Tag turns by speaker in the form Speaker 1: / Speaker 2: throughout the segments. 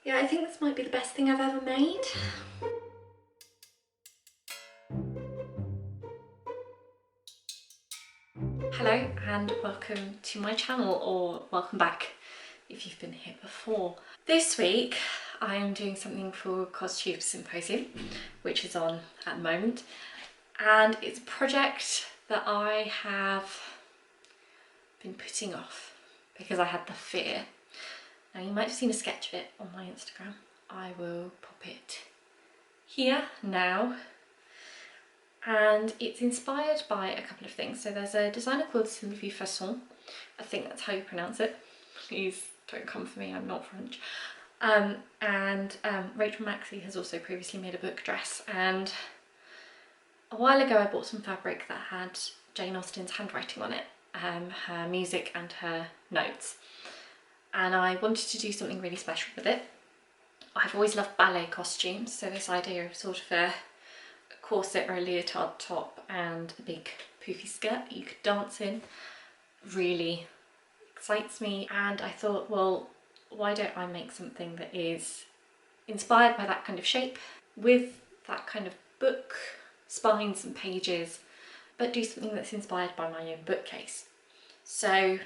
Speaker 1: Yeah, I think this might be the best thing I've ever made. Hello and welcome to my channel, or welcome back if you've been here before. This week I'm doing something for Costume Symposium, which is on at the moment, and it's a project that I have been putting off because I had the fear. Now you might have seen a sketch of it on my Instagram. I will pop it here now. And it's inspired by a couple of things. So there's a designer called Sylvie Façon. I think that's how you pronounce it. Please don't come for me, I'm not French. Rachel Maksy has also previously made a book dress, and a while ago I bought some fabric that had Jane Austen's handwriting on it, her music and her notes. And I wanted to do something really special with it. I've always loved ballet costumes, so this idea of sort of a corset or a leotard top and a big poofy skirt that you could dance in really excites me. And I thought, well, why don't I make something that is inspired by that kind of shape with that kind of book spines and pages, but do something that's inspired by my own bookcase. So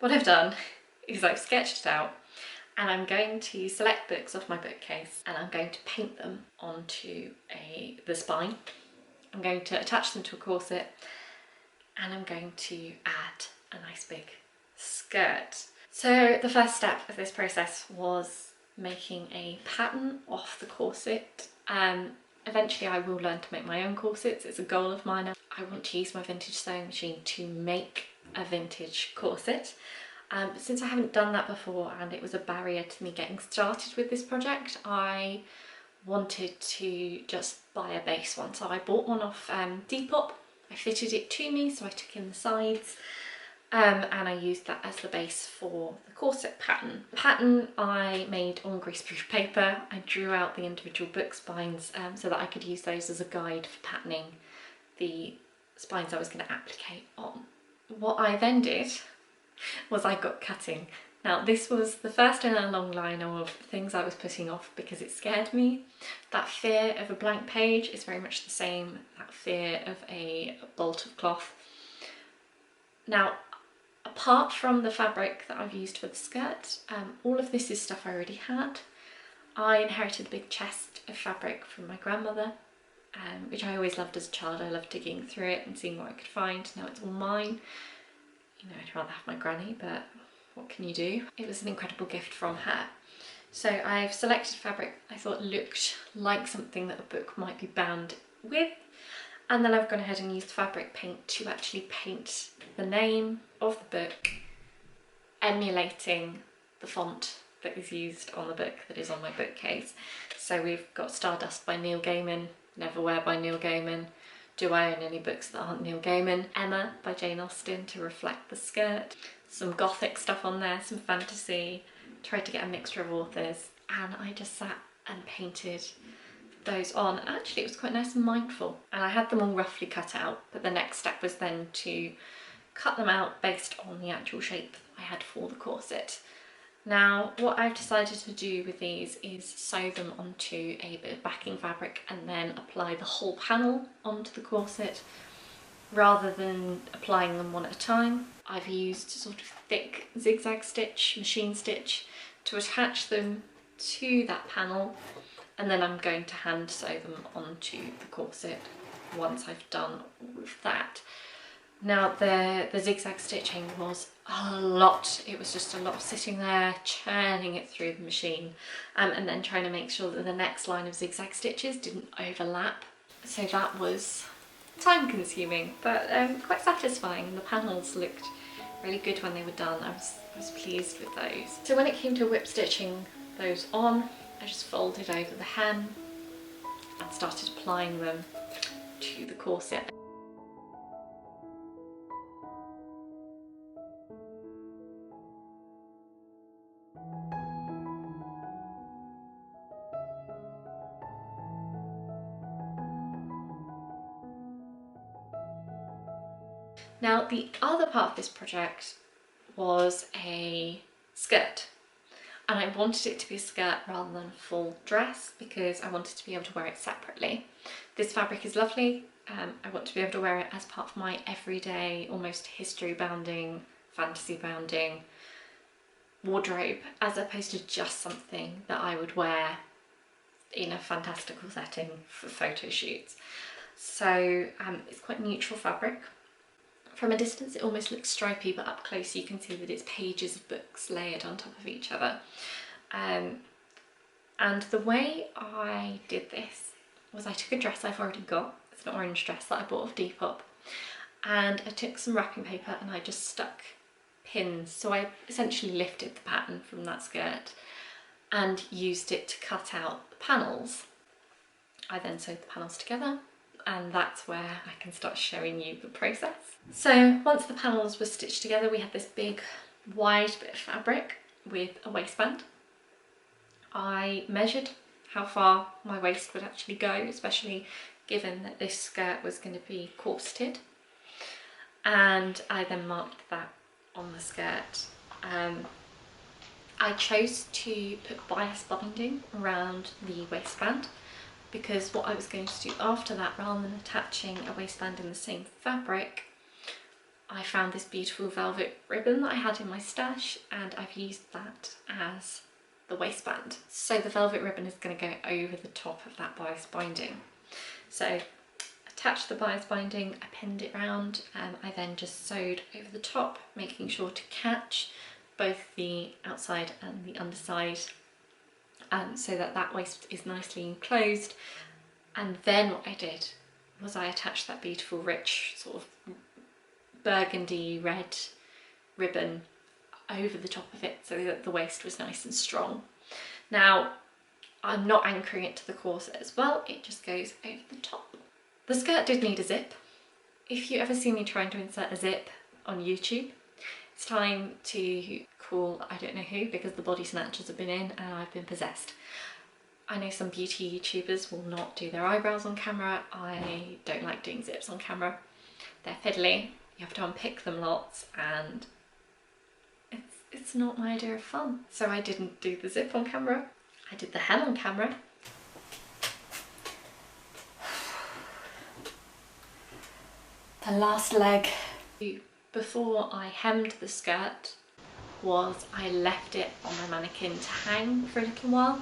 Speaker 1: what I've done is I've sketched it out, and I'm going to select books off my bookcase and I'm going to paint them onto the spine. I'm going to attach them to a corset, and I'm going to add a nice big skirt. So the first step of this process was making a pattern off the corset. Eventually I will learn to make my own corsets. It's a goal of mine. I want to use my vintage sewing machine to make a vintage corset. But since I haven't done that before and it was a barrier to me getting started with this project, I wanted to just buy a base one. So I bought one off Depop. I fitted it to me, so I took in the sides, and I used that as the base for the corset pattern. The pattern I made on greaseproof paper. I drew out the individual book spines so that I could use those as a guide for patterning the spines I was going to applicate on. What I then did was I got cutting. Now this was the first in a long line of things I was putting off because it scared me. That fear of a blank page is very much the same, that fear of a bolt of cloth. Now, apart from the fabric that I've used for the skirt, all of this is stuff I already had. I inherited a big chest of fabric from my grandmother, which I always loved as a child. I loved digging through it and seeing what I could find. Now it's all mine. You know, I'd rather have my granny, but what can you do? It was an incredible gift from her. So I've selected fabric I thought looked like something that a book might be bound with, and then I've gone ahead and used fabric paint to actually paint the name of the book, emulating the font that is used on the book that is on my bookcase. So we've got Stardust by Neil Gaiman, Neverwhere by Neil Gaiman, Do I Own Any Books That Aren't Neil Gaiman, Emma by Jane Austen to reflect the skirt, some gothic stuff on there, some fantasy, tried to get a mixture of authors, and I just sat and painted those on. Actually it was quite nice and mindful, and I had them all roughly cut out, but the next step was then to cut them out based on the actual shape I had for the corset. Now what I've decided to do with these is sew them onto a bit of backing fabric and then apply the whole panel onto the corset rather than applying them one at a time. I've used sort of thick zigzag stitch, machine stitch, to attach them to that panel, and then I'm going to hand sew them onto the corset once I've done all of that. Now the zigzag stitching was a lot. It was just a lot of sitting there, churning it through the machine, and then trying to make sure that the next line of zigzag stitches didn't overlap. So that was time consuming, but quite satisfying. The panels looked really good when they were done. I was pleased with those. So when it came to whip stitching those on, I just folded over the hem and started applying them to the corset. Now the other part of this project was a skirt. and I wanted it to be a skirt rather than a full dress because I wanted to be able to wear it separately. This fabric is lovely. I want to be able to wear it as part of my everyday, almost history bounding, fantasy bounding wardrobe, as opposed to just something that I would wear in a fantastical setting for photo shoots. So it's quite neutral fabric. From a distance it almost looks stripy, but up close you can see that it's pages of books layered on top of each other. And the way I did this was I took a dress I've already got. It's an orange dress that I bought off Depop, and I took some wrapping paper and I just stuck pins. So I essentially lifted the pattern from that skirt and used it to cut out the panels. I then sewed the panels together, and that's where I can start showing you the process. So once the panels were stitched together, we had this big wide bit of fabric with a waistband. I measured how far my waist would actually go, especially given that this skirt was going to be corseted, and I then marked that on the skirt. I chose to put bias binding around the waistband because what I was going to do after that, rather than attaching a waistband in the same fabric, I found this beautiful velvet ribbon that I had in my stash, and I've used that as the waistband. So the velvet ribbon is going to go over the top of that bias binding. So attached the bias binding, I pinned it round, and I then just sewed over the top, making sure to catch both the outside and the underside, so that that waist is nicely enclosed. And then what I did was I attached that beautiful rich sort of burgundy red ribbon over the top of it so that the waist was nice and strong. Now I'm not anchoring it to the corset as well, it just goes over the top. The skirt did need a zip. If you ever see me trying to insert a zip on YouTube, it's time to call I don't know who, because the body snatchers have been in and I've been possessed. I know some beauty YouTubers will not do their eyebrows on camera. I don't like doing zips on camera. They're fiddly, you have to unpick them lots, and it's not my idea of fun. So I didn't do the zip on camera. I did the hem on camera. The last leg. Before I hemmed the skirt was I left it on my mannequin to hang for a little while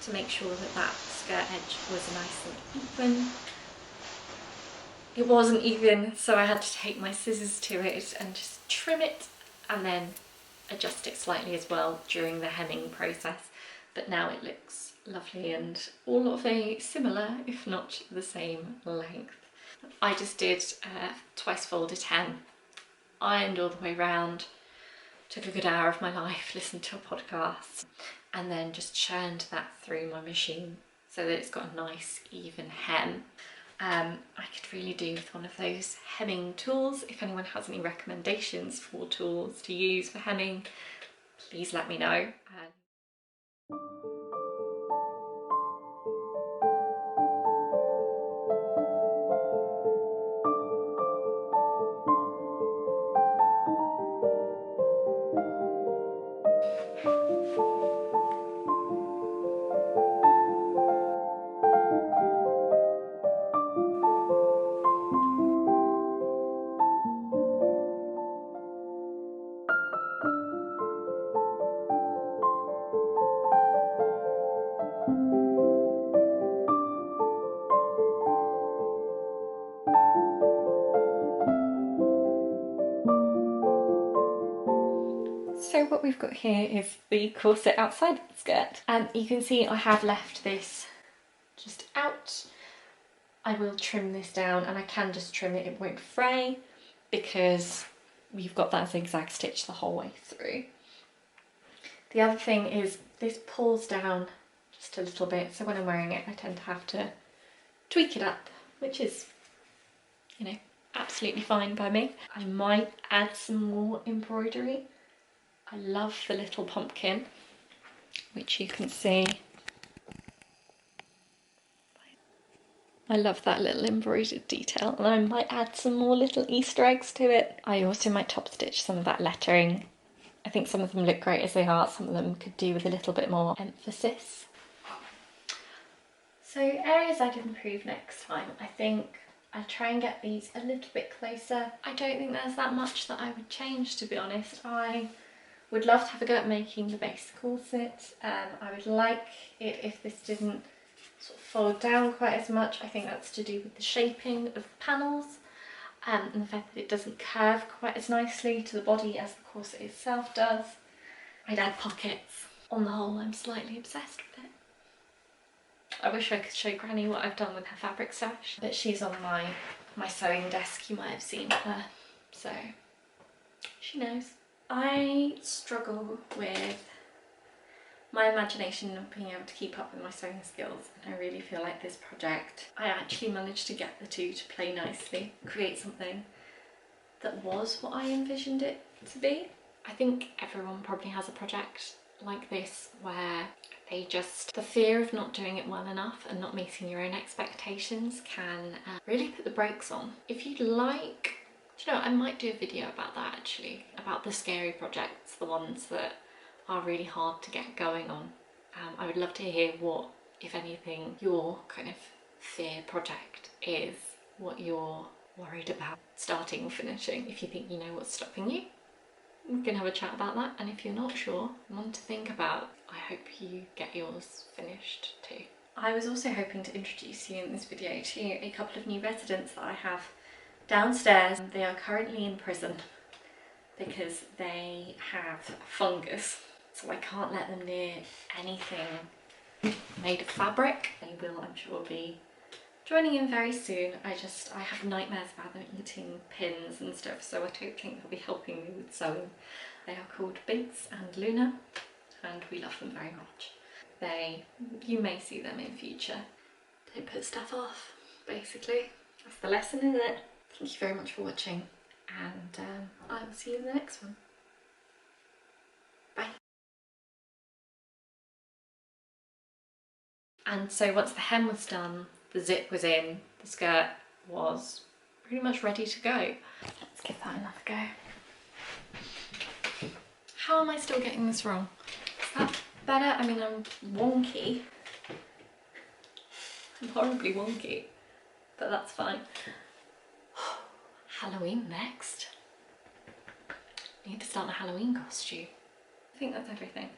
Speaker 1: to make sure that that skirt edge was nice and even. It wasn't even, so I had to take my scissors to it and just trim it and then adjust it slightly as well during the hemming process. But now it looks lovely and all of a similar, if not the same length. I just did a twice folded hem, ironed all the way round, took a good hour of my life, listened to a podcast, and then just churned that through my machine so that it's got a nice even hem. I could really do with one of those hemming tools. If anyone has any recommendations for tools to use for hemming, please let me know. So what we've got here is the corset outside the skirt, and you can see I have left this just out. I will trim this down, and I can just trim it, it won't fray because we've got that zigzag stitch the whole way through. The other thing is this pulls down just a little bit, so when I'm wearing it I tend to have to tweak it up, which is, you know, absolutely fine by me. I might add some more embroidery. I love the little pumpkin, which you can see. I love that little embroidered detail, and I might add some more little Easter eggs to it. I also might top stitch some of that lettering I think some of them look great as they are, some of them could do with a little bit more emphasis. So areas I'd improve next time, I think I'd try and get these a little bit closer. I don't think there's that much that I would change, to be honest. I would love to have a go at making the base corset. I would like it if this didn't sort of fold down quite as much. I think that's to do with the shaping of the panels and the fact that it doesn't curve quite as nicely to the body as the corset itself does. I'd add pockets. On the whole, I'm slightly obsessed with it. I wish I could show Granny what I've done with her fabric stash, but she's on my sewing desk. You might have seen her, so she knows. I struggle with my imagination not being able to keep up with my sewing skills, and I really feel like this project, I actually managed to get the two to play nicely, create something that was what I envisioned it to be. I think everyone probably has a project like this where the fear of not doing it well enough and not meeting your own expectations can really put the brakes on. If you'd like, do you know, I might do a video about that actually, about the scary projects, the ones that are really hard to get going on. I would love to hear what, if anything, your kind of fear project is, what you're worried about starting or finishing. If you think you know what's stopping you, we can have a chat about that, and if you're not sure, one to think about, I hope you get yours finished too. I was also hoping to introduce you in this video to a couple of new residents that I have downstairs. They are currently in prison because they have fungus, so I can't let them near anything made of fabric. They will, I'm sure, be joining in very soon. I have nightmares about them eating pins and stuff, so I don't think they'll be helping me with sewing. They are called Binks and Luna, and we love them very much. You may see them in future. Don't put stuff off, basically. That's the lesson, isn't it? Thank you very much for watching, and I will see you in the next one. Bye. And so once the hem was done, the zip was in, the skirt was pretty much ready to go. Let's give that another go. How am I still getting this wrong? Is that better? I mean, I'm wonky. I'm horribly wonky, but that's fine. Halloween next. I need to start a Halloween costume. I think that's everything.